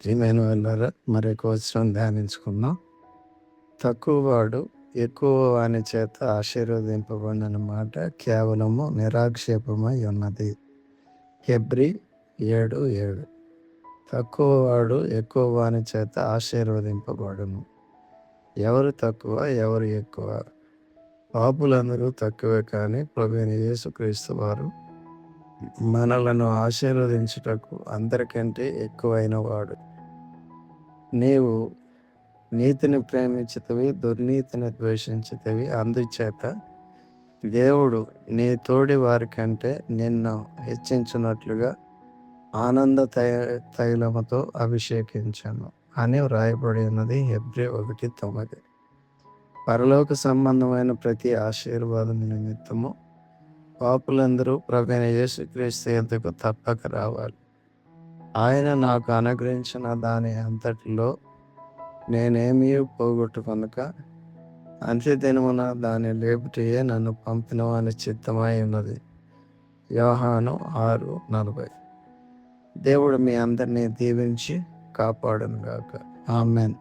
ఇమ్మానుయేలురా, మరొక వచనం ధ్యానించుకుందాం. తక్కువ వాడు ఎక్కువ వాని చేత ఆశీర్వదింపబడిన మాట కేవలము నిరాక్షేపమై ఉన్నది. హెబ్రీ 7:7. తక్కువ వాడు ఎక్కువ వాని చేత ఆశీర్వదింపబడును. ఎవరు తక్కువ, ఎవరు ఎక్కువ? పాపులందరూ తక్కువే, కానీ ప్రభువైన యేసుక్రీస్తు వారు మనలను ఆశీర్వదించుటకు అందరికంటే ఎక్కువైన వాడు. నీవు నీతిని ప్రేమించితివి, దుర్నీతిని ద్వేషించితివి. అందుచేత దేవుడు నీ తోడి వారి కంటే నిన్ను హెచ్చించున్నట్లుగా ఆనంద తైలముతో అభిషేకించాను అని వ్రాయబడి ఉన్నది. హెబ్రీ 1:9. పరలోక సంబంధమైన ప్రతి ఆశీర్వాదం నిమిత్తము పాపులందరూ ప్రభువైన యేసుక్రీస్తు యొద్దకు తప్పక రావాలి. ఆయన నాకు అనుగ్రహించిన దాని అంతటిలో నేనేమీ పోగొట్టుకొనక అంత్యదినమున దాని లేపుటయే నన్ను పంపిన వాని చిత్తమై ఉన్నది. యోహాను 6:40. దేవుడు మీ అందరినీ దీవించి కాపాడును గాక. ఆమెన్.